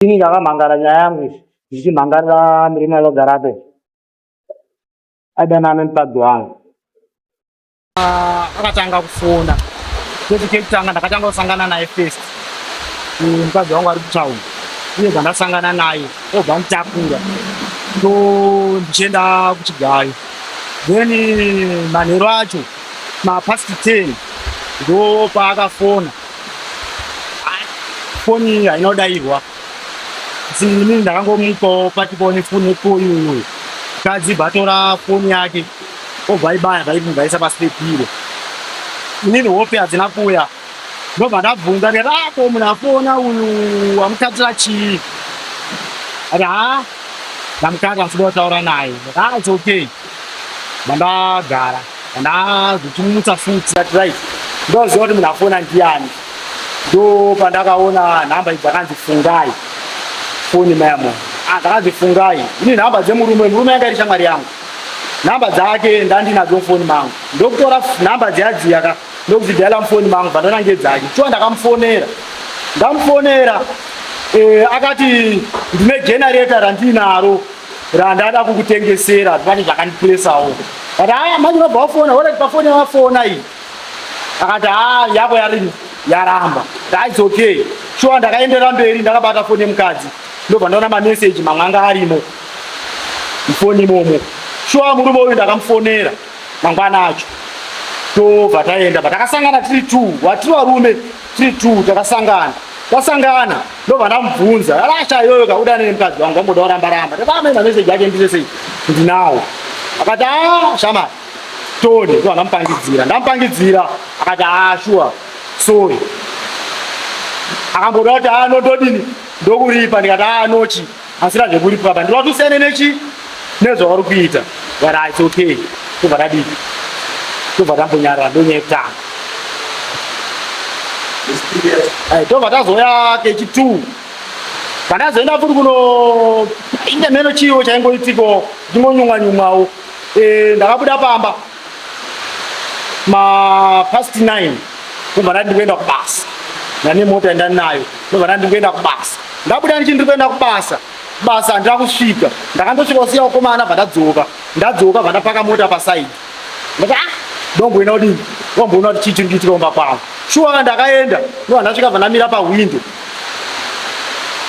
Ini ndakamhangara nyaya yangu izvi zvichimhangarira mirima inogarape aidanana nemukadzi wangu akatanga kufona chete chekutanga ndakatanga kusangana naye first mukadzi wangu ari kutaura uye zvandasangana naye obva mutakura so ndichienda kuchigayo then manheru acho mapasti 10 ndo paakafona foni hainodairwa ini ndakangomupawo patipone foni ekoyuyo mukadzi bvatora foni yake obva ibaya vaibvaisa pasipepiro inini hope hadzina kuuya ndobva ndabvunza ndati munhu afona uyu wamutatira chii ati ndamukati asida kutaura naye its okay mandagara ndazvichimutsa futi ati right ndoziva kuti munhu afona ndiani ndo pandakaona nhamba idzi dzakanzi fungai foni memo dzakanzi fungai ini nhamba dzemurume yanga iri shamwari yangu nhamba dzake ndandinadzo mufoni mangu ndokutora nhamba dziyadziya ndokuzidhaila mufoni mangu bvandanange dzake chiwa ndamufonera akati ndine generator randinaro randada kukutengesera pati zvakandipuresawo ati manje unobva wafona orati pafoni yawafona iyi akati yako yaramba its okay shuwa ndakaenderera mberi ndakabata foni yemukadzi ndobva ndaona mameseji mamwe anga arimo mufoni imomo shuwa murume uyu ndakamufonera mangwana acho tobva taenda takasangana tiri 2 watiri varume tiri 2 tasangana ndobva ndamubvunza alasha iyoyo kauda nemukadzi wangu amboda kurambaramba takamai mameseji ake ndisesei ndinawo akati shamari toni ndobva ndamupangidzira akati shuwa sorry akamboda kuti nondodini ndokuripa ndikati nochi asina zvekuripa pa ndinoda tusiyane nechi nezvauri kuita but its okay tobva tadii tobva tambonyarara ndonyekutanga tobva tazoya kechi2 pandazoenda futi kuno inge meno chiwo chaingoitiko ndingonyumwanyumwawo ndakabuda pamba mapast 9 tobva ndati ndikuenda kubasa ndane mota ndanayo tobva ndati ndikuenda kubasa ndabuda ndichi ndiri kuenda kubasa basa handina kusvika ndakandosvika kusiya ukomana bva ndadzoka bva ndapaka mota pasaidi ndati ndomboenda kudini wamboona kuti chii chiri kuitika kumba kwangu shuwa ndakaenda ndobva ndasvika bva ndamira pahwindo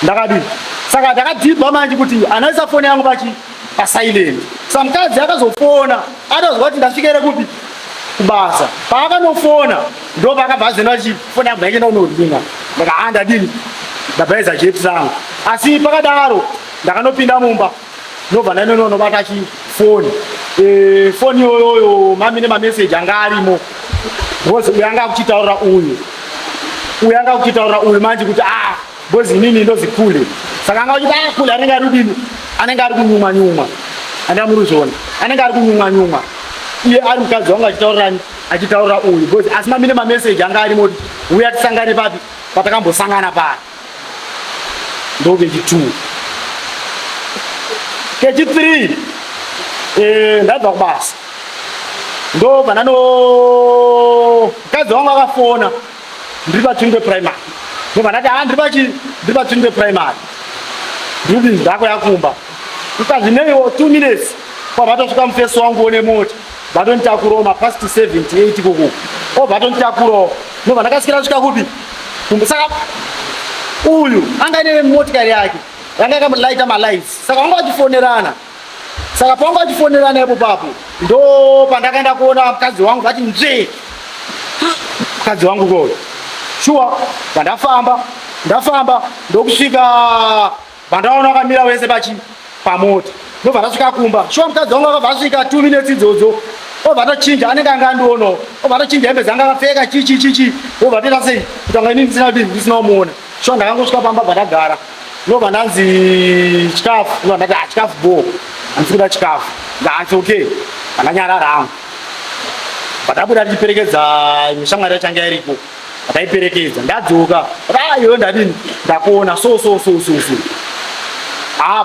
ndakadini saka ndakadhibha manje kuti anaisa foni yangu pasilent sa mukadzi akazofona atozwa kuti ndasvikere kupi kubasa paakanofona ndo pakabva zenda kuti foni yangu yachenda kunodinga ndakandadini ndabaiza jeti rangu asi pakadaro ndakanopinda mumba ndobva ndandonobata chifoni foni iyoyo mamine mameseji anga arimo because uyu anga kuchitaurira uyu manje kuti because inini ndozikule saka anga uchiti kule anenge ari kudini anenge ari kunyumwanyumwa andamuruzvona anenge ari kunyumwanyumwa iye ari mukadzi wangu achitaurira uyu because asi mamine mameseji anga arimo kuti uya tisangane papi patakambosangana pari ndo kechi2 kechi3 ndabva kubasa ndobva mukadzi wangu akafona ndiri paTwinde primary ndobva ndati ndiri paTwinde primary ndiri ndakuyakumba ukazvineiwo 2 minutes kwavatosvika mufesi wangu one mota vatonditakurawo mapast 78 koko obva tonditakurawo ndobva ndakasikira svika kupi saka uyu anga ine motikari yake yanga yakamulaita malights saka wanga vachifonerana saka pawanga vachifonerana ipo papo ndo pandakaenda kuona mukadzi wangu vati nzve mukadzi wangu koyo shuwa ndafamba ndokusvika vandaona vakamira vese pamota ndobva ndasvika kumba shuwa mukadzi wangu akabva asvika 2 minutes idzodzo obva tochinja anenge anga andionawo obva tochinja hembe dzanga akapfeka chichichichi obva toita sei kuti anga inini ndisina kumuona shuwa ndakangosvika pamba bva ndagara ndobva ndanzi chikafu ndobva ndati chikafu bo handisi kuda chikafu its okay ndakanyarara hangu patabuda tichiperekedza mishamwari yachanga iripo pataiperekedza ndadzoka iyoyo ndadini ndakuona so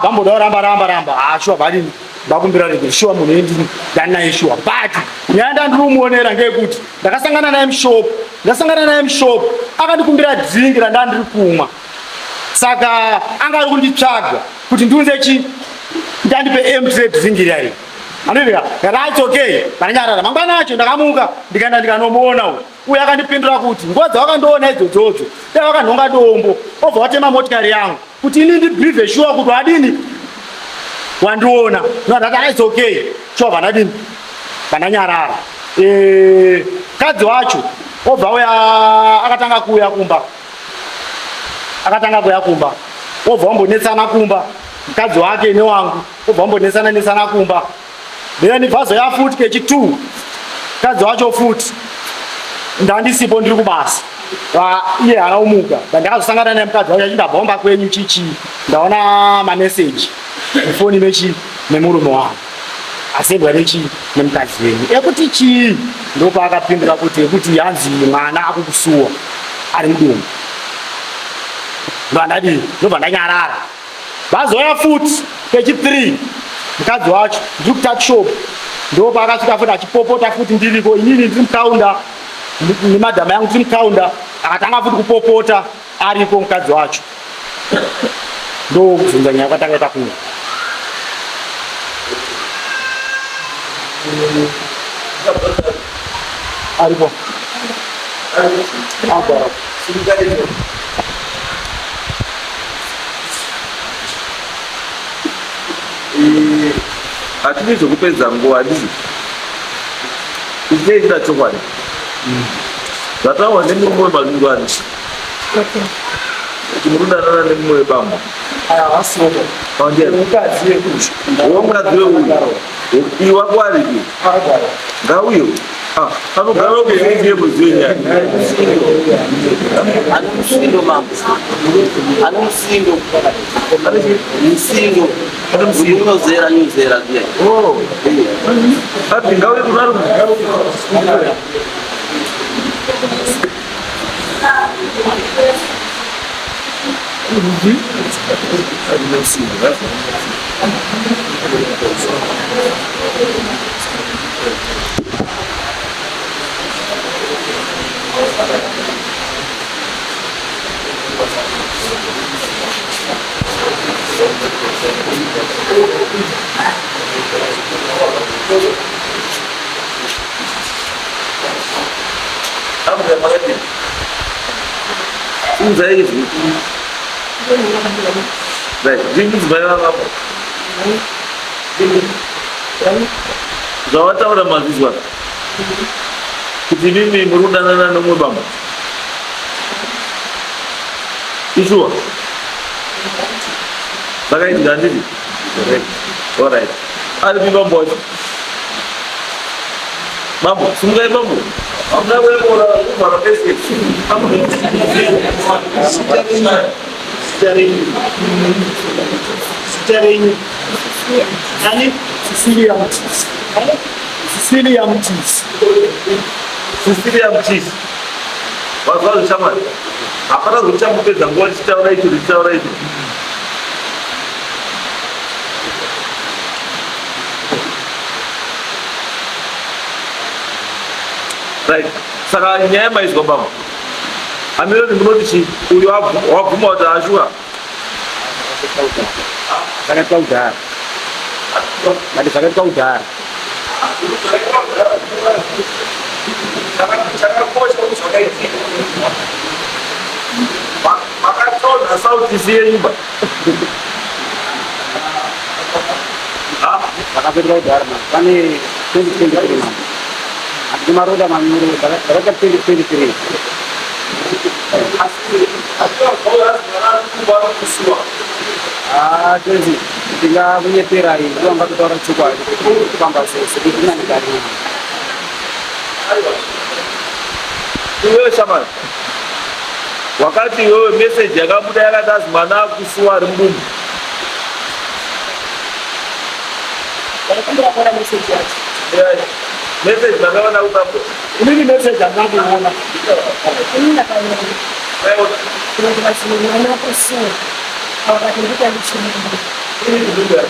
bamboda kuramba shuwa vadini ndakumbira rege shuwa munhu endini ndandinaye shuwa but nyaya ndandirimuonera ngeyekuti ndasangana naye mushop akandikumbira dzingi randandiri kumwa saka anga ari kunditsvaga kuti ndiunze chi ndandipe mtrade zingirirai anovika right okay pananyarara mangwana acho ndakamuka ndikaenda ndikanomuona uye akandipindura kuti nguva dzawakandoona idzodzodzo dai wakanhonga dombo obva watema motikari yangu kuti ini ndibrive sure kuti wadini wandiona ndati right okay sure vandadini vandanyarara kadzi wacho obva uya akatanga kuuya kumba obva wambonetsana kumba mukadzi wake newangu obva wambonetsana kumba then bvazoya futi kechi2 mukadzi wacho futi ndandisipo ndiri kubasa iye akaumuka ndakazosangana nemukadzi wacho achindabva wamba kwenyu chichi ndaona mameseji mufoni memurume wangu asendwa nemukadzi wenyu ekuti chii ndopaakapindura kuti hanzi mwana akukusuwa ari mudumbu ndobva ndanyarara vazoya futi kechi3 mukadzi wacho ndiri kutachshop ndopaakasvika futi achipopota futi ndiriko inini ndiri mukaunda nemadhama yangu tiri mukaunda akatanga futi kupopota ariko mukadzi wacho ndokubvunza nyaya kwatanga ita kuya aripo hatidi zvokupedza nguva dii ichienda chokwadi zvataurwa nemumwe mazungwani kuti murudanana nemumwe webamba womukadzi weuyu iwa kwariki ngauyo anogara kuziye muziyo nyaya nyuzera ati ngauye kunaro Uzaizi. Baik, jinsi bayar apa? Zawata orang mahasiswa. Kuti mimi murudana nomwe bamba. Isua. Bagai ganti. Alright. Ada di bambu. Bambu, sungai bambu. Amna boleh orang pesi. Steering. Yani Sicilian cheese. Wasal sama. Apakah lucam mungkin gangguan secara itu. Right. Saka nyama hizo baba. Amelo ni mnotishi uyo wapuma utashua. Sangat kauda. Mari sangat kauda. Jangan bos usah itu. Makan tol asal sisi ini, Pak. Maka kauda mas. Kami tinggi. Di maruda mamuru, mereka pilih. Jadi tinggal menyepirai, itu angkat orang coba itu tambah sedikitnya dari. Iyo sama. Wakati wewe message ya budaya kata mana kusua rumbu. Kalau orang message Ya. Message bagaimana utapo? Ini message yang nanti mana? ini nak kaya Lewat. kita masih mana persen kalau kita kita di sini Ini juga.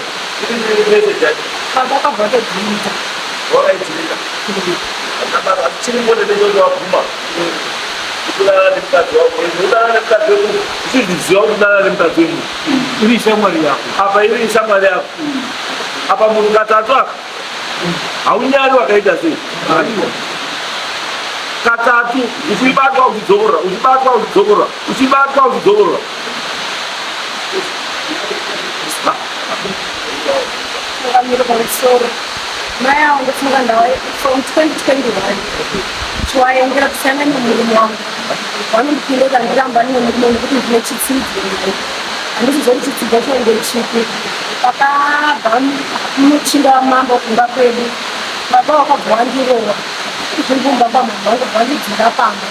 Ini message. apa berarti kita Orang cerita. Apa sini boleh dijual rumah. kudana nemukadzi wako udana nemukadzi wako uchiziziva kudana nemukadzi wemu iri shamwari yako apa iri shamwari yako apa munhu katatu aka haunyari wakaita sei katatu uchibatwa uchidzorora uchibatwa uchidzorora uchibatwa uchidzorora mai angu ndofunga ndawa from 2021 chiwaendera kusiyana nemurume wangu vanondipindira ndiramba nine murume nekuti ndine chitsidzo handizizoti chitsidzo chinenge chipi pakabva muchinda wamambo kumba kwedu baba wakabva wandirowa izvimbumba mama wangu vandidzinga pamba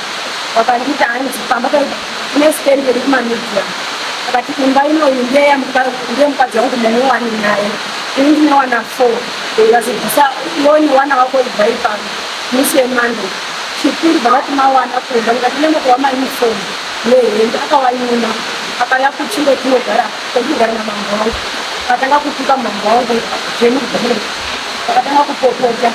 vakanditi hanzi pamba kune stendi iri kumamedia akati imba inoyi ndeyemukadzi wangu munuwani naye ini ndine wana 4 ikazibvisa loni wana wako ibva ipano musi wemande chipiri vakati mawana kumba ndikati nemoto wamayunifomu nehembe akawanyima akaya kuchinge tinogara tokugara namambo wangu akatanga kutuka mambo wangu zvemuguru akatanga kupopota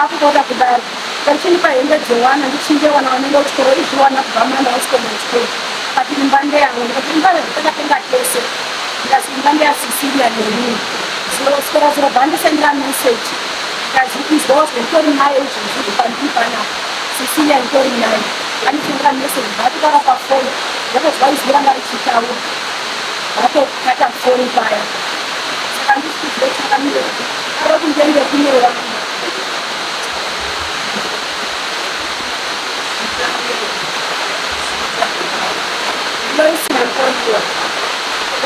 akupota kudaro kachinipa hembe dzewana ndichinje wana wanenge uchikoro izviwana kubva manda wasikomochikoro kati imba ndeyangu ndikati imba takatenga tese ndikasi imba ndeyasisiria nerini sora sora bandisendera message kazi izvozvo nditori naye izvozvo pandiri panapa sisiria nditori naye andisendera message ndatikara pafoni ndakazwa izwi ranga richitaura ndatokata foni paya saka ndisizve chakamire ari kundenge kunyora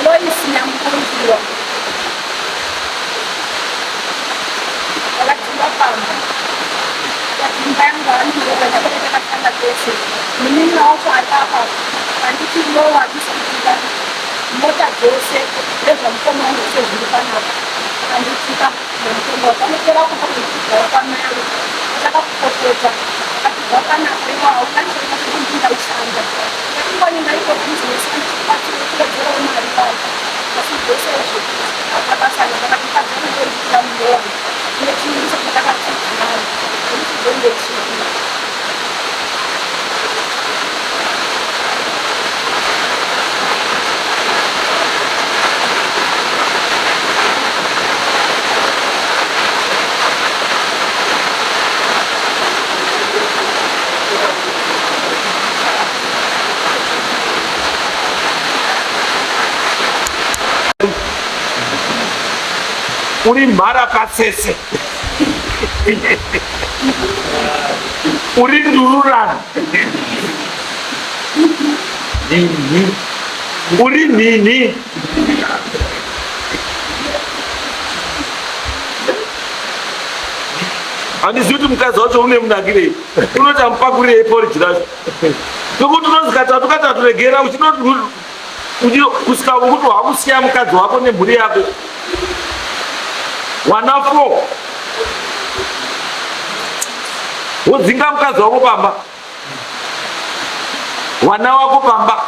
loisina mkonziwa akatimba pamba akatimba yanga andiroaakatanga tese munina wacho atapa anditi lowa ndisakutika mota dzose nezvamukomo wangu sezviri panapa anditika nemukomo wakanopera kuaaa pamero akakupopota akatibva panapa iwa haunaiaakuindaushanda atingoningaiko bhizinesi andichibatirekuedzerawo mari payo asi dzose izvo akabasana akatipadzanondoitika mulowa nechinhu chatakatidzimari ekuchizondechii uri mhara kasese uri ndururana uri nhini handizivi kuti mukadzi wacho une munakirei unoti amupakurirei poriji racho nokuti unozi katatu katatu regera kusvika kuti wakusiya mukadzi wako nemhuri yako wana 4 wodzinga mukadzi wako pamba wana wako pamba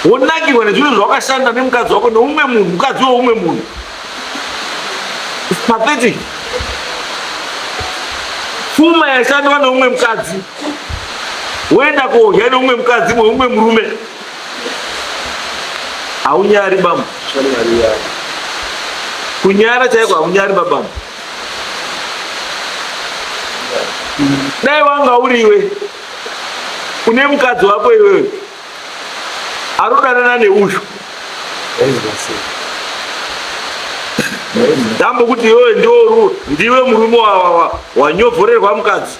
wonakirwa nezvinhu zvawakashanda nemukadzi wako neumwe munhu mukadzi weumwe munhu pathetic pfuma yashandiwa neumwe mukadzi woenda kodya neumwe mukadzi weumwe murume haunyari bamba kunyara chaiko haunyari babamba dai wanga uriwe une mukadzi wako iwewe arodanana neushu dambo kuti iwewe ndiwe murume wanyovhorerwa mukadzi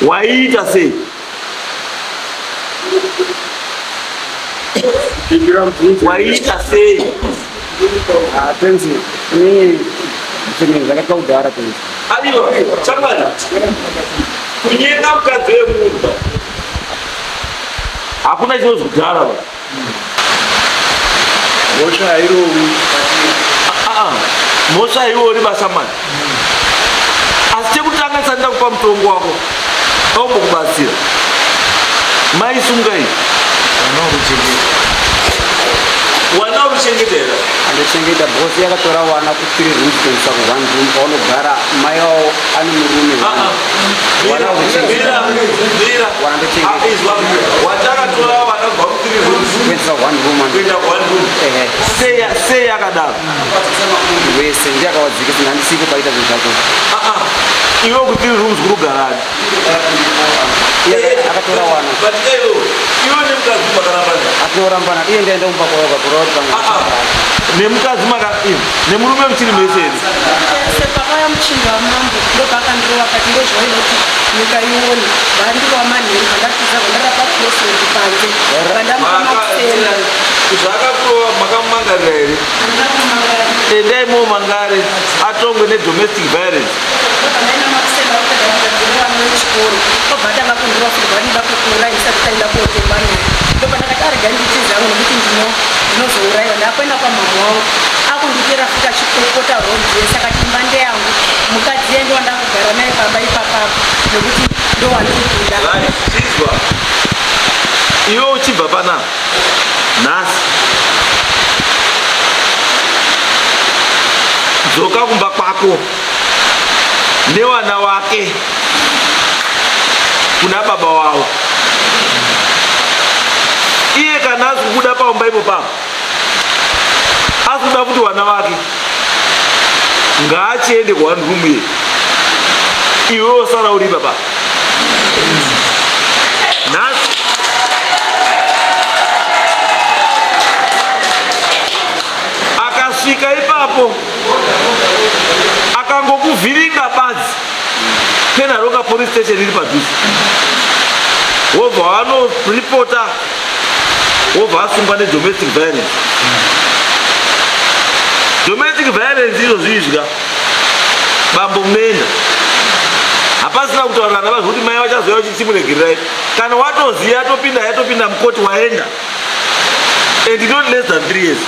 waiita sei waiita sei penzi ni zvinhu zvakakaudhara penzi aiwa chamwana kunyeka mukadzi wemunhu hakuna chinonzi kudhara mhosva hairovi mhosva haiori basa mani asi chekutanga sandida kupa mutongo wako aumbokubatsira maisungai wana uruchengetera andochengeta bosi yakatora vana ku3 rooms kuendesa ku1 room paunogara mai wavo ane murume watakatora vana kubva ku3 rooms kuendesa 1 room kuenda 1 room sei yakadaro wese ndiyakawadzike sindandisike paita zvinhu zvacho iwe ku3 rooms kurugarani akatora wana iwe nemukadzi makarambana atinorambana iye ndaenda kumba nemukadzi nemurume muchiri meseri sepakaya muchinda wamambo ndopakandiro wakati ndozvaida kuti nyika ione vandiri wamanheru vandatiza vandarapa prosenti panze vandamukamakufenda zvakakurova makamumangarira here endai mo mangare atongwe nedomestic violence vandaina makusenda vakadaaaa vechikoro obva ndakakundira kuti vanida kukura isati taenda kotembanai ndopandakati arega nditizangu nekuti ndinozouraiwa ndakwenda kwamama wavo akunditera futa chikokota rodze saka imba ndeyangu mukadzi yendo wandakugara naye pamba ipapapo nekuti ndowandikuda izwa iwe uchibva pana nhasi dzoka kumba kwako newana wake kuna baba wavo iye kana azi kukuda paumba ipo papo asikuda kuti wana wake ngaachiende ku1 room iye iwe osara uri baba nhasi akasvika ipapo akangokuvhiringa badzi penharonga police station iri padhuze wobva wanoripota wobva asungwa nedomestic violence. Domestic violence izvozvizva bambo mnenda hapasina kutaurana navazvo kuti mai vachazoya uchitsimuregererai kana watoziya yatopinda mukoti waenda and not less than 3 years.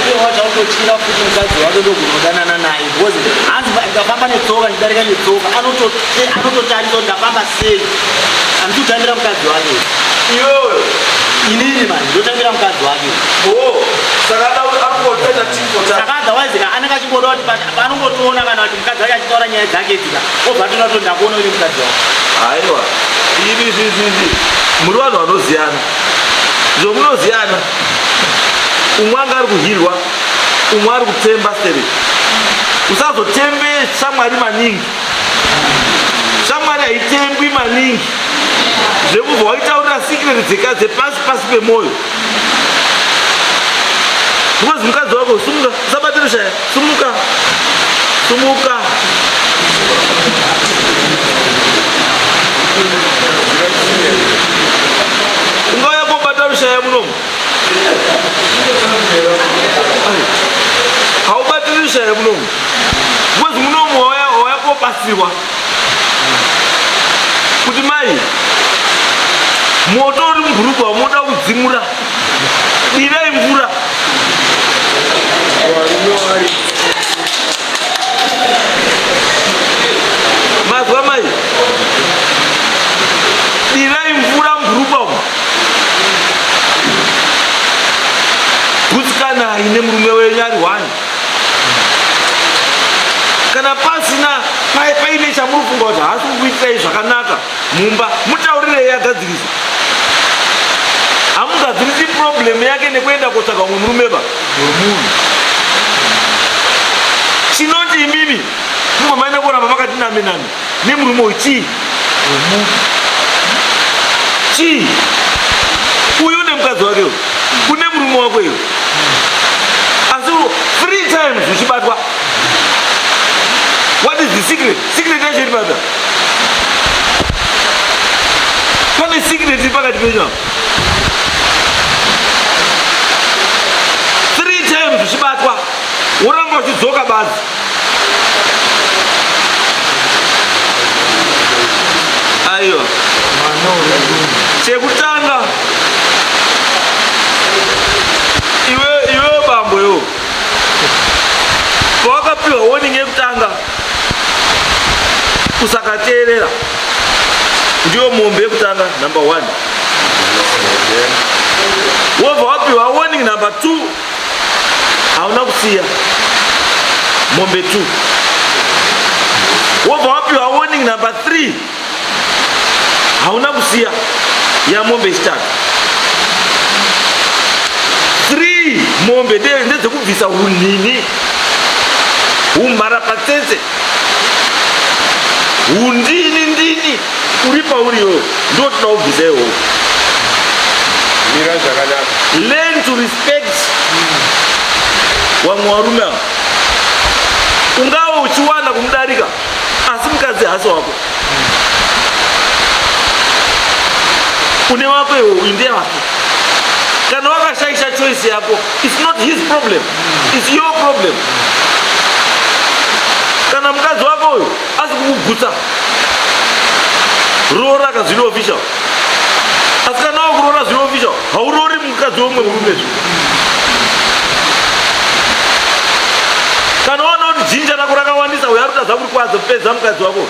Iye wachautotira kuti mukadzi wake ndogunodanana naye because hanzi ndikafamba netsoka ndidarika netsoka anototarisa kuti ndafamba sei handiti kutangira mukadzi wake iyoyo inini mani ndotangira mukadzi wake saka otherwise anenge achingoda kuti panongotoona kana kuti mukadzi wake achitaura nyaya dzake dzika obva tonato ndakuona uri mukadzi wake. aiwa ini zvizizi muri vanhu vanoziyana zvomunoziyana umwe anga ari kuhirwa umwe ari kutemba stere usazotembe shamwari maningi shamwari haitembwi maningi zvekubva waitaurira sikireti dzeka dzepasi pasi pemwoyo because mukadzi wako sumuka usabatire shaya sumuka sumuka ungauya kobata rushaya munomu haubatiri rushaya munomu because munomu wauya kobatsirwa kuti mai moto uri mubhurugwa wamoda kudzimura dirai mvura mazwa mai dirai mvura mubhurugwa umu gutsikana ine murume wenyu ari 1 kana pasina paine chamurufunga kuti haasi kukuitirai zvakanaka mumba mutaurirei agadzirisa hamugadzirisi problemu yake nekuenda kotsvaga umwe murumeba wemunhu chinoti imimi mumwe maina kuramba pakati name nemurume uyu chii chii uyu nemukadzi wake kune murume wako iyo asi 3 times uchibatwa. What is the secret? Secret yacho iri bata pane secret iri pakati penyu apo 3 times uchibatwa woramba uchidzoka basi aiwa chekutanga iwe bambo yo pawakapiwa warning yekutanga kusakateerera ndiyo mombe yekutanga number 1 wobva wapiwa warning number 2 hauna kusiya mombe 2. Wobva wapiwa warning number 3 hauna kusiya ya mombe chitatu. 3 mombe ndedzekubvisa unini umharapatsetse undini uri pauriyo ndo toda kubvisa iwowo. Learn to respect wamwe varume ava. Ungava uchiwana kumudarika asi mukadzi hasi wako une wako iwo uyu ndiye wako. Kana wakashaisha choice yako, it's not his problem, it's your problem. Kana mukadzi wako uyu asi kukugutsa roora kazviri official, asi kana wakuroora zviri official hauroori mukadzi womwe murume zvi. Kana waona kuti jinja rako rakawandisa uya rutadza kuri kwadza kupedza mukadzi wako,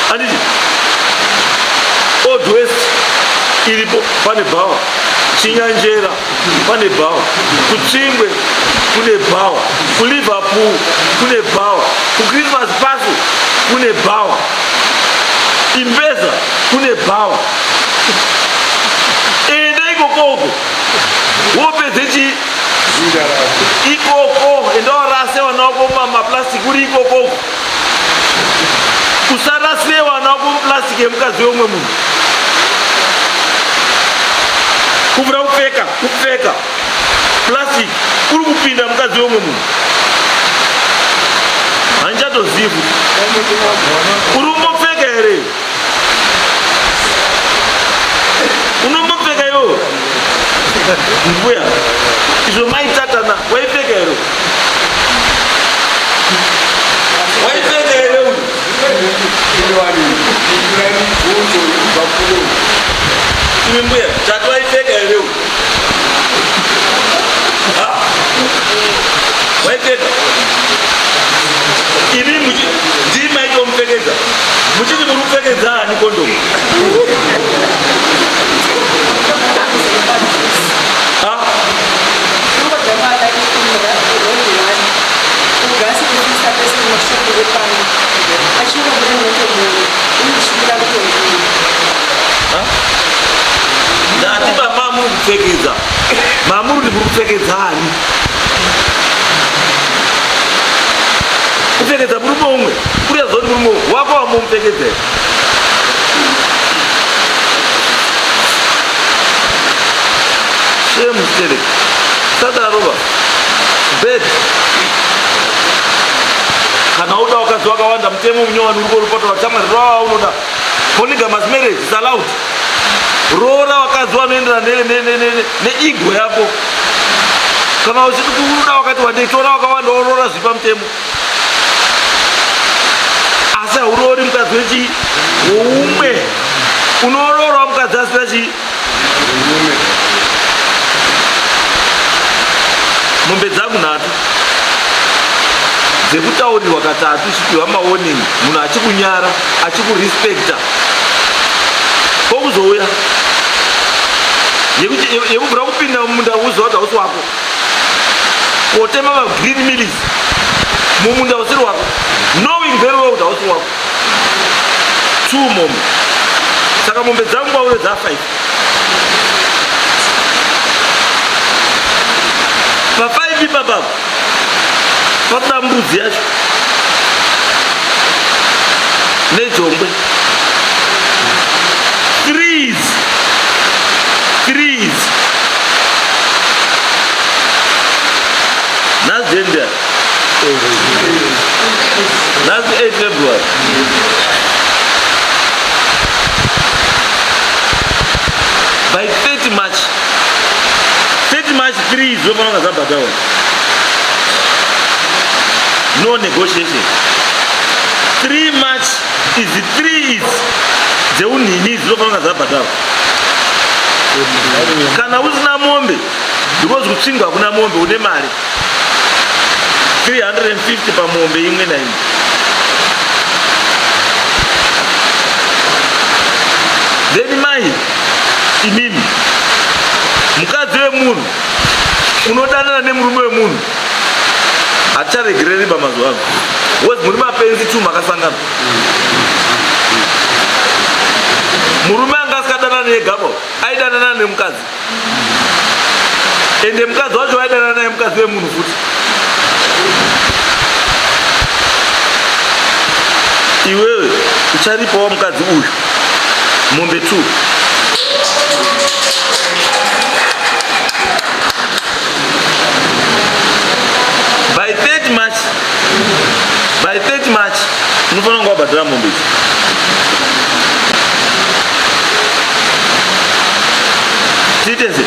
handiti old west iripo pane bhawa, Chinyanjera pane bhawa, kuTsingwe kune bhawa, kuLiverpool kune bhawa, kuChristmas Pass kune bhawa, Imbeza kune bhawa. Ende ikokoko wopedze chi ikoko enda warase vana vako mumaplastic uri ikokoko. Usarasire vana vako muplastic yemukadzi womwe munhu. Kuvura kupfeka plastic uri kupinda mukadzi womwe munhu. Handichatozivi kuti uri kumbopfeka here, unombopfeka iwo mbuya izvo maitatana waipfeka here, waipfeka here uyu iwe mbuya tatu waipfeka here uyu waipfeka ini ndimaitomupfekedza muchiti muri kupfekedza hani kondomu. Ndatipa mamuri kupfekedza, mamuri ndikuri kupfekedza hani kupfekedza murume umwe kuriya zoti murume wako wamomupfekedza. Shame stere sadarova bed kana uda wakadzi wakawanda mutemo munyowani uri korupota vachamariro wava unoda polygamous marriage is allowed. Roora wakadzi vanoenderana neigo yako. Kana uchiti kuruda wakati wandetora wakawanda woroora zvipa mutemo, asi hauroori mukadzi wechi woumwe, unoororawo mukadzi asina chi. Mombe dzangu nhatu dzekutaurirwa katatu chipiwa mawarning, munhu achikunyara achikurespekta kwokuzouya yekubvira kupinda mumunda uziva kuti hausi wako, kotema magreen mills mumunda usiri wako, knowing very well kuti hausi wako. 2 mombe. Saka mombe dzangu kwaure dza 5. Pa5 ipapapa patoda mbudzi yacho nejongwe. 3s nazi enda nazi 8 February. By 30 March 3 zvofanira zabhatawa, no negotiation. 3 March is 3 dzeunhini zvofanira zabhatawa. Kana usina mombe because kutsvingwa kuna mombe une mari 350 pamombe imwe naimwe. Then mai imimi mukadzi wemunhu unodanana nemurume wemunhu acharegereri bamazuva ano muri mapenzi tu makasangana. Murume anga asikadana negaba aidanana nemukadzi, ende mukadzi wacho aidanana naye mukadzi wemunhu futi. Iwewe ucharipawo mukadzi uyu mombe 2. By 30 March unofanira kunge wabhadhara mombe idzi. Tiitese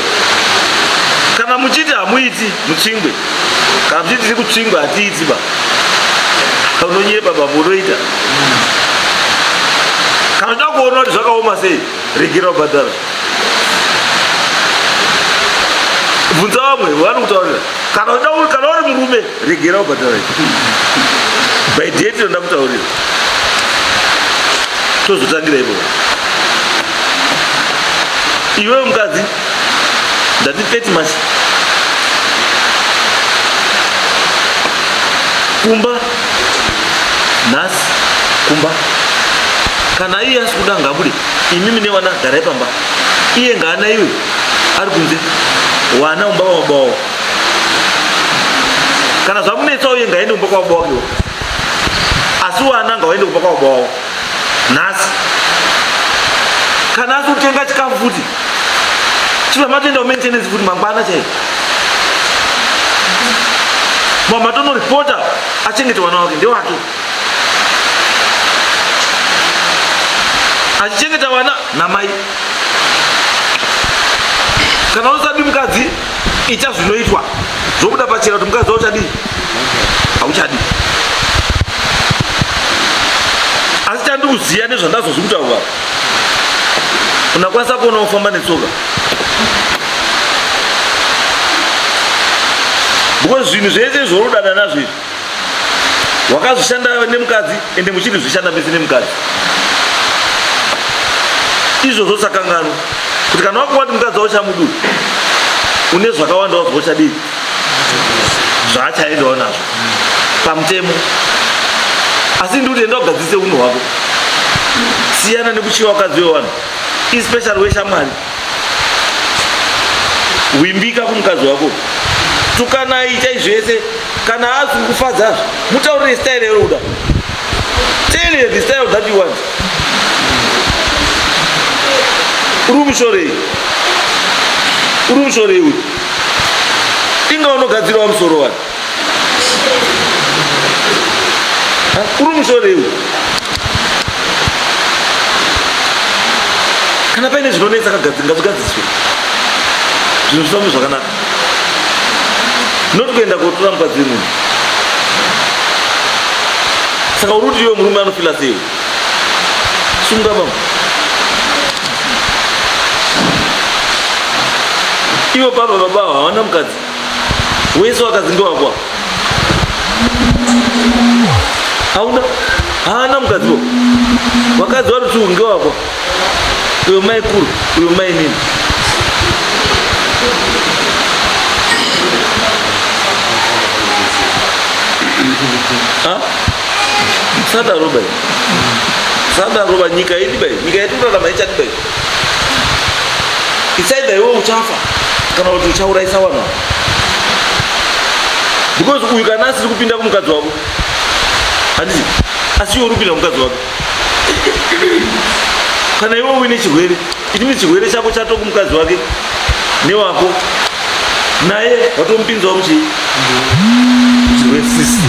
kana muchiti hamuiti muchingwe, kana muchiti tiri kuchingwe hatiiti ba, unonyeba baba unoita. Kana uchida kuona kuti zvakaoma sei, regera kubhadhara. Bvunza vamwe vanokutaurira kana uri murume regera kubhadhara. By date ndoda kutaurira tozotangira ipo. Iwe mukadzi ndati 30 March kumba nhasi kumba, kana iye asi kuda ngabude imimi newana garai pamba, iye ngaana iwe ari kunze wana umba kwamabawawo. Kana zvamunetsa uye ngaende kumba kwamabawawo, asi wana ngawaende kumba kwamabawawo nhasi. Kana asi kutenga chikafu futi chiva matenda umaintenance futi mangwana chai mamatono reporter achengete wana wake ndewake, achichengeta wana namai. Kana usadi mukadzi icha zvinoitwa zvokuda pachera kuti mukadzi auchadi hauchadi. Asi chandikuziya nezvandazozvikutaura unakwanisa kuona ufamba netsoka, because zvinhu zvese zvorudana nazvo izvi wakazvishanda nemukadzi ende muchiri zvishanda pese nemukadzi. Izvozvo sakangano kuti kana wakuwa kuti mukadzi auchamudu une zvakawanda wazvochadii zvaachaendawo nazvo pamutemo. Asi ndi kuti enda kugadzise unhu hwako, siyana nekuchiva wakadzi wewanhu, especially weshamwari. Wimbika kumukadzi wako, tukanai chaizvese. Kana azi kukufadzazvo mutaurire style yeruda, tell her the style that you want. Uri mushorei uyu inga unogadzirawo musoro wani, uri mushorei uyu. Kana paine zvinonetsa ngazvigadziswe, zvinhu zvifambe zvakanaka, not kuenda kotora mukadzi wemunhu. Saka uri kuti iwe murume anofila sei? Sunga baba, iwe baba hawana mukadzi wese wakadzi ndowakwa, haana mukadzi wo, wakadzi wari tu ngewakwa, uyo mai kuru uyo mai nini. Sadaroba nyika idi bai, nyika yedu kurarama ichati bai. Isaida iwe uchafa kana kuti uchauraisa vanhu, because uyu kana asiri kupinda kumukadzi wako handiti, asi iwe uri kupinda kumukadzi wako. Kana iwe uine chirwere, ichimi chirwere chako chato kumukadzi wake newako, naye watomupinzawo muchii chirwere sisi.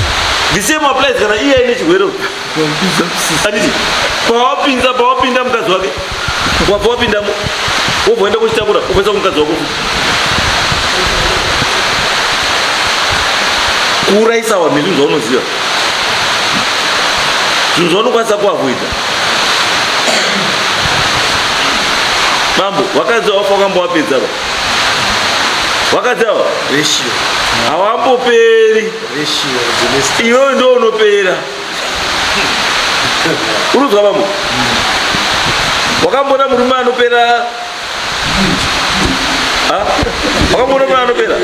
The same applies kana iye aine chirwere handiti, pawapinda mukadzi wake, wabva wapindamo wobvoenda kuchitakura kupesa kumukadzi wako kuuraisa vanhu nezvinhu zvaunoziva, zvinhu zvaunokwanisa kuavoida. Bambo wakadzi wafa wakamba wapedza va, wakadzi ava havamboperi, iwewe ndo unopera. Uruzwa bambo, wakambona murume anopera? Wakambona murume anopera?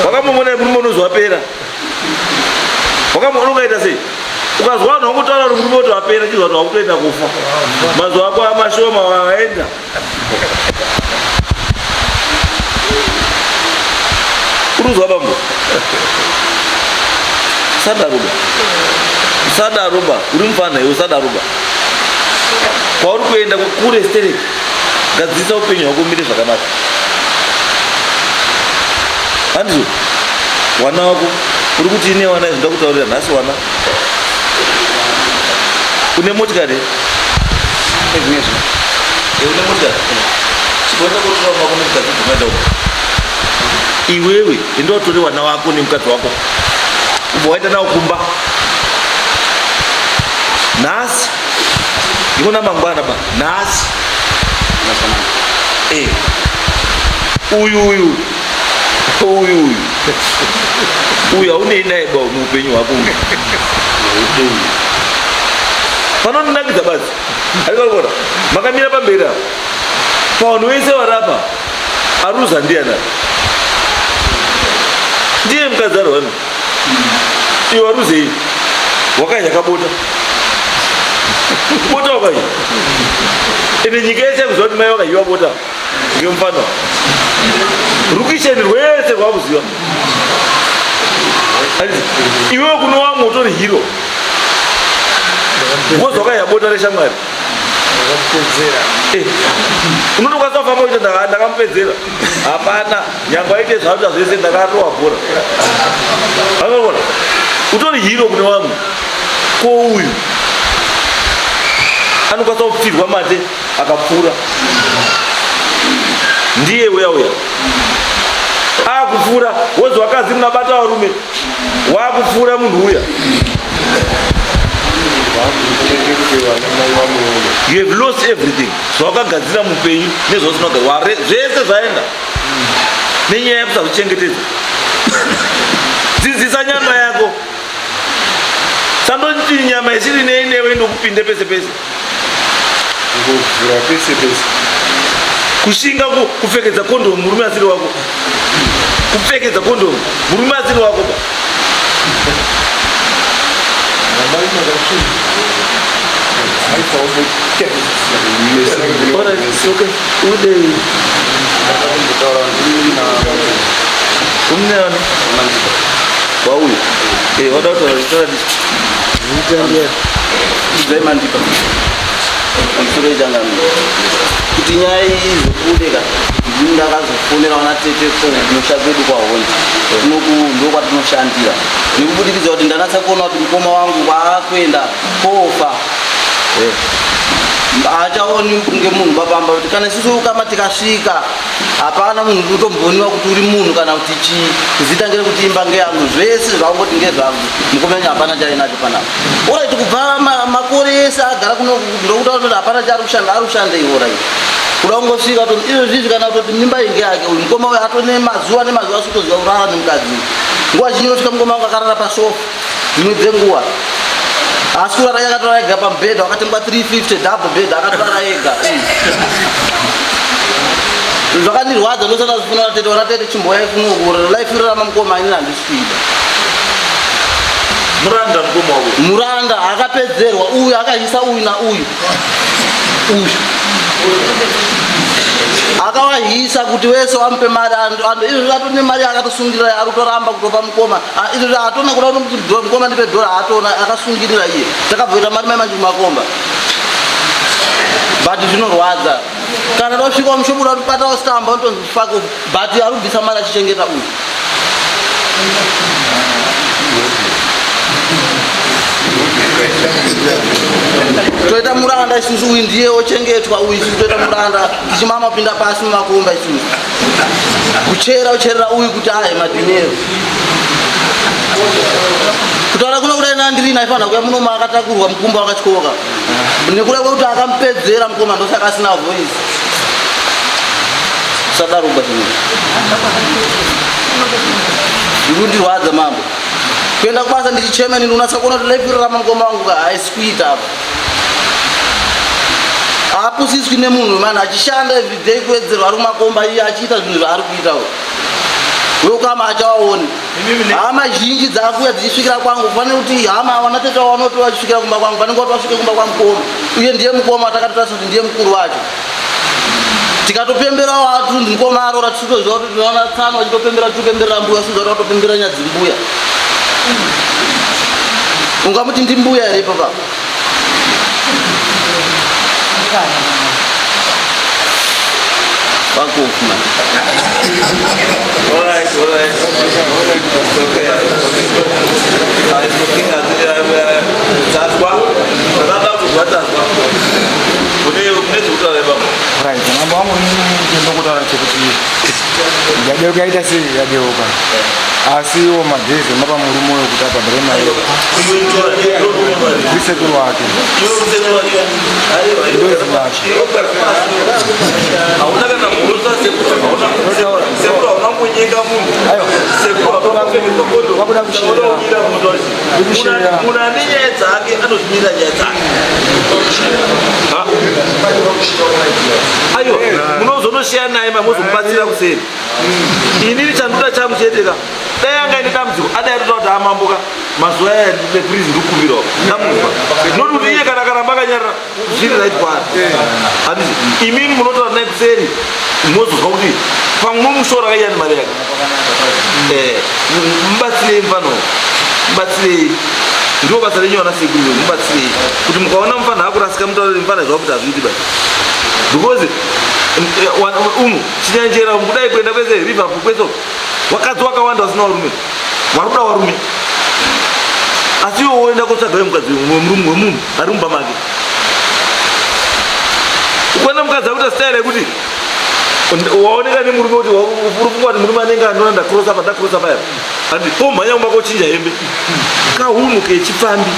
Wakambona murume unozwa pera? wakamona ukaita sei ukazwa vanhu vangotaura kuti murume kuti wapera chizva kuti wakutoenda kufa mazuva ako amashoma waenda uruzwa bambo usadaruba uri mufana iwe usadaruba kwauri kuenda kure stereki gadzirisa upenyu hwako umire zvakanaka handizvo wana wako uri kuti ine wana izvinda kutaurira nhasi wana une motikari une motikari chigoita kutora wako nemukadzi kumaenda uko iwewe enda utore wana wako nemukadzi wako ubva waita nawo kumba nhasi ikona mangwana ba nhasi uyu haunei naye ba muupenyu hwako panondinakidza basi aikalukona makamira pamberi apa pavanhu vese varapa aruza ndiana ndiye mukadzi ari vanhu iwe waruzei wakanya kabota bota wakanya ende nyika yese yakuziva kuti mai wakayiwa bota ngemufana rukisheni rwese rwakuziva iwewe kuno wamwe utori hiro ngozi wakaiya bota reshamwari unotokwanisa kufamba kuti ndakamupedzera hapana nyangwe aite zvaita zvese ndakatowa bhora akaona utori hiro kune vamwe ko uyu anokwanisa kupfirwa mate akapfuura ndiye uya akupfuura wozi wakazi munabata varume wakupfuura munhu uya you have lost everything zvawakagadzira mupenyu nezvausinoga zvese zvaenda nenyaya yekusazvichengetedza dzidzisa nyama yako sandoti nyama isiri neinewe indokupinde pese pese kushinga kupfekedza kondomu murume asiri wako kupfekedza kondomu murume asiri wako ba kuti nyaya izokudeka ndakazofonera wana tete kumusha kwedu kwahoni ndokwatinoshandira nekubudikidza kuti ndanatsa kuona kuti mukoma wangu kwaakuenda kofa haachaoni kunge munhu papamba kuti kana isusu kama tikasvika hapana munhu utomboniwa kuti uri munhu kana kuti chii kuzitangire kuti imba ngeyangu zvese zvangoti ngezvangu mukomenyu hapana chainacho panapa oraiti kubva makore ese agara kuno ndokutaura kuti hapana chaari kushanda ari kushandei orai kuda kungosvika kuti izvozvizvi kana kutoti mimba inge yake uyu mukoma uyu atone mazuva nemazuva asikutoziva kurara nemukadzi nguva zhinji unosvika mukoma wangu akarara pasofa dzimwe dzenguva asi kurara akatora ega pamubhedha wakatengwa 350 double bed akatora ega zvakandirwadza ndosana zifunira tete ona tete chimboya ifunogorera laifirarama mukoma inini handisvida muranda mukoma wako muranda akapedzerwa uyu akaisa uyu nauyu akavahisa kuti wese wamupe mari izvozvo atone mari akatosungirira ari kutoramba kutopa mukoma izvozvo atona kuda kuti mukoma ndipe dhora atona akasungirira iye takabvoita mari maimanji kumakomba but zvinorwadza kana tosvika mushobuda kuti patawo stamba unotonzi fako but ari kubvisa mari achichengeta uyu toita muranda isusu uyu ndiye ochengetwa uyu isusu toita muranda tichimamapinda pasi mumakomba isusu ucherera uyu kuti ahe madhinero kutaura kuno kudai nandiri naifana kuya munoma akatakurwa mukumba wakatyoka nekuda kwekuti akamupedzera mukoma ndosaka asina voice sadaruba chino zvikundirwadza mambo kuenda kubasa ndichichemeni ndinonatsa kuona kuti laifirarama mukoma wangu haisikuita apa haapusiswi nemunhu mani achishanda everyday kuwedzerwa ari kumakomba iye achiita zvinhu zvaari kuita ndokama achawaoni hama zhinji dzakuya dzichisvikira kwangu fanire kuti hama vanatete vanoti vachisvikira kumba kwangu vanenge kuti vasvike kumba kwamukoma uye ndiye mukoma takatotarisa kuti ndiye mukuru wacho tikatopembera watu ndikoma arora tisitoziva kuti tinoona tsano vachitopembera titopemberera mbuya siziva kuti vatopembera nyadzimbuya ungamuti ndimbuya here papa vakofuma mambo wangu ndokutaura chekuti yadeuka ita sei yadeuka asi iwo magezi mapa murume uyo kuti abhadhare mari zvisekuru wake vabuda munhu ane nyaya dzake anozvimira nyaya dzake aiwa munozonosiyana naye mamozomubatsira kuseri inini chandoda changu cheteka dai anga ine dambudziko adai atoda kuti amamboka mazuva aya neprizi ndikukumbirawo ndamuva noti kuti iye kana karamba akanyarira zviri right kwaari handiti imini munotaura naye kuseri mozozwa kuti pamwe mushoro akaiya nemari yake mubatsirei mufano mubatsirei ndiwo basa renyu vana sekuru mubatsirei kuti mukaona mufana akurasika mutaurire mufana zva kuti hazviiti basi because umu chinyanjera kudai kuenda kwese liverpool kweso wakadzi wakawanda vasina varume varuda varume asi iwo woenda kotsvaga mukadzi wemunhu ari mumba make ukuenda mukadzi akuita style yekuti waoneka nemurume kuti uri kungwa kuti murume anenge andona ndakrosa paya andi pomhanya kumba kochinja hembe kahunu kechifambi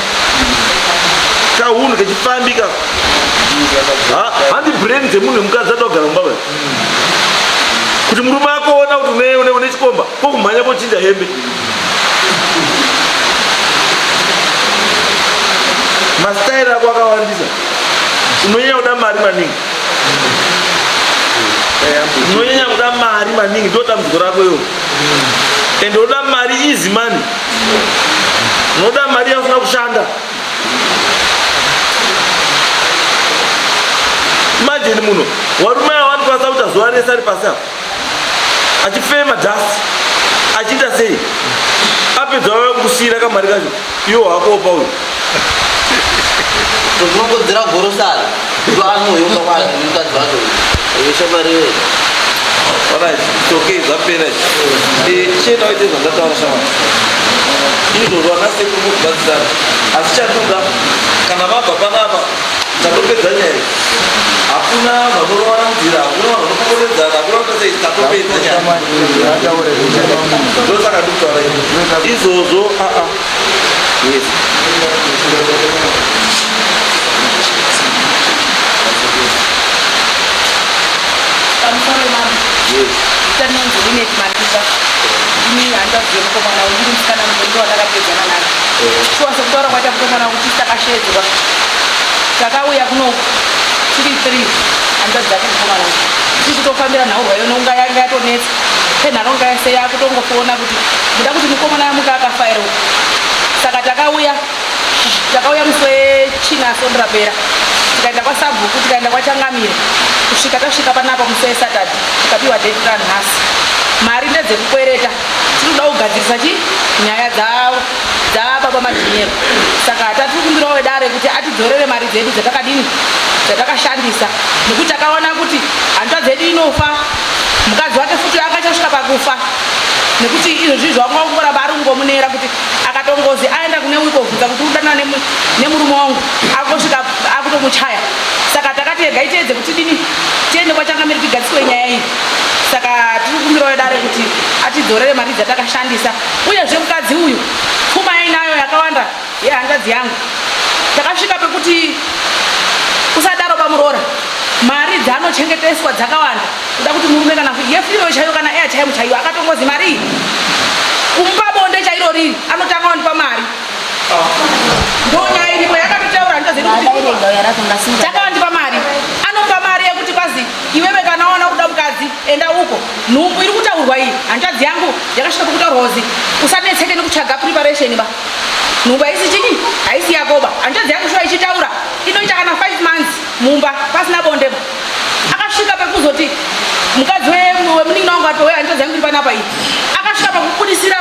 ka handi brain dzemunhu wemukadzi ada kugara mumba basi kuti murume akoona kuti une chikomba pokumhanya pochinja hembe mastairi ako akawandisa unonyanya kuda mari maningi ndo dambudziko rako iyo ende unoda mari easy money unoda mari yasina kushanda imagine munhu varume ava vanokwanisa kuti azuva rese ari pasi apa achifema dhasi achiita sei apedza kusiyira kamari kacho iwo hakopa uyu tozvinongodzera gorosari kuti anoyomba kwazi mukadzi wacho yeshamariwe okay zvapera chienda waite zvandataura shamwari izvozvo vanasekuru mukubatsirana asi chatoda kana mabva panapa tatopedza nyaya hakuna vanorova nzira hakuna vanhu vanokomoredzana hakuna vakasei tatopedza nyaya ndosaka ndikutaura izvozvo yes tanonzi ine chimatika ini handazive mukomana uri musikana mundo watakapedzana naye chiwasa kutaura kwaita mukomana kuti takashedzwa takauya kuno tiri 3 handazi dzake mukomana tiri kutofambira nhau rwayo nonga yanga yatonetsa penharonga yese yakutongofoona kuti muda kuti mukomana yamuka akafairo saka takauya musi wechinaso ndirapera tikaenda kwasabhuku tikaenda kwachangamire kusvika tasvika panapa musi wesatadhi tikapiwa deadline nhasi mari ndedzekukwereta tinoda kugadzirisa nyaya dzababa majinero saka tatikumbirawo wedare kuti atidzorere mari dzedu dzatakadini dzatakashandisa nekuti takaona kuti hanzva dzedu inofa mukadzi wake futi akachasvika pakufa nekuti izvozvi zvangongoramba ari kungomunera kuti akatongozi aenda kune uikobvunza kuti udana nemurume wangu akosvika akutomuchaya saka takati ega iteedze kuti dini tiende kwachangamiri tigadziswe nyaya iyi saka tiri kumbirawo dare kuti atidzorere mari dzatakashandisa uyezve mukadzi uyu pfuma yainayo yakawanda yehanzvadzi yangu takasvika pekuti usadaro pamuroora mari dzanochengeteswa dzakawanda kuda kuti murume kana yefiro chaiyo kana airtime chaiyo akatongozi mari kumpa bonde chairo riri anotanga wandipa mari ndonyaya iripo yakatotaura ndozitakawandipa mari anopa mari yekuti kwazi iwewe kana waona kuda mukadzi enda uko nhumbu iri kuta yataurwa iyi hanzvadzi yangu yakasvika pokutaurwa kuzi usanetseke nekutsvaga preparation ba nhumba haisi chini haisi yakoba hanzvadzi yangu shuwa ichitaura inoita kana 5 months mumba pasina bondeba akasvika pekuzoti mukadzi wemunin'ina wangu ati hanzvadzi yangu iri panapa iyi akasvika pakubudisira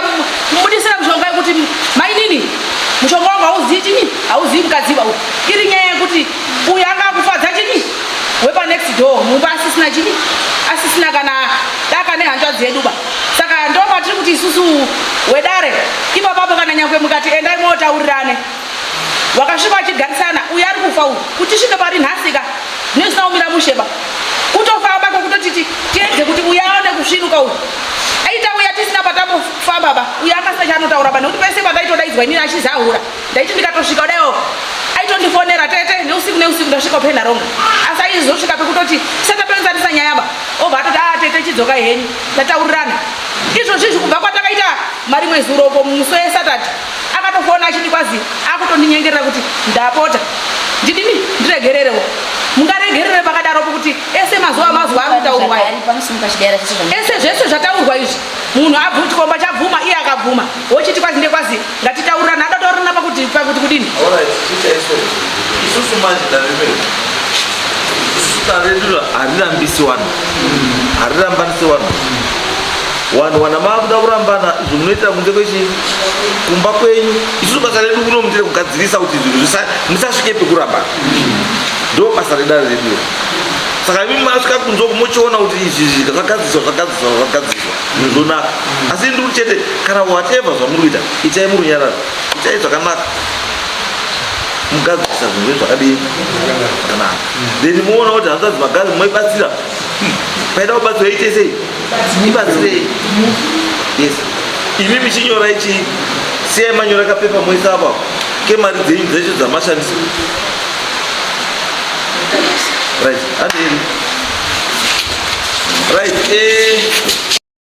mushonga yekuti mainini mushonga wangu hauzivi chini hauzivi mukadziwa uyu iri nyaya yekuti uyu anga akufadza chini wepa next door mumba asisina chini asisina kana daka nehanzvadzi yedu ba saka ndopatiri kuti isusu wedare ipapapo kana nyangwe mukati endai motaurirane wakasvika achigarisana uyu ari kufa uyu kuti svike pari nhasika zvinosina kumira musheba kutofamba kwekutoti tiedze kuti uyu aone kusvinuka uyu aita uya tisina patambofamba ba uyu akasina chaanotaura ba nekuti pese pataitodaidzwa inini achizahura ndaiti ndikatosvika dayo aitondifonera tete neusiku ndasvika upenharonga asi aizosvika pekutoti satapenzanisisa nyaya ba obva atoti tete chidzoka henyu tataurirana izvozvizvi kubva kwatakaita mari mwezi uropo musi wesatati akatofona achiti kwazi akutondinyengerera kuti ndapota ndidini ndiregererewo mungaregerere pakadaropo kuti ese mazuva arikutaurwa ese zvese zvataurwa izvi munhu abva chikomba chabvuma iye akabvuma wochiti kwazi ndekwazi ngatitaurirana adotorana pakuti kudini isusu manje taredu harirambisi vanhu harirambanisi vanhu wana makuda kurambana izvo munoitira kunze kwechi kumba kwenyu isusu basa redu kuno mutire kugadzirisa kuti zvinhu musasvike pekurambana ndo basa redare redu saka imi masvika kunzoko mochiona kuti izvi zvagadziswa zvozonaka asi ndiri chete kana whatever zvamuri kuita itai murunyararo itai zvakanaka mugadzisa zvinhu zvakadii zvakanaka then moona kuti hanzvadzi magazi moibatsira paida kubatsira ite sei ibatsirei yes imi michinyora ichi siyai manyora kapepa moisa apapo kemari dzenyu dzeshe dzamashandisa right handeni right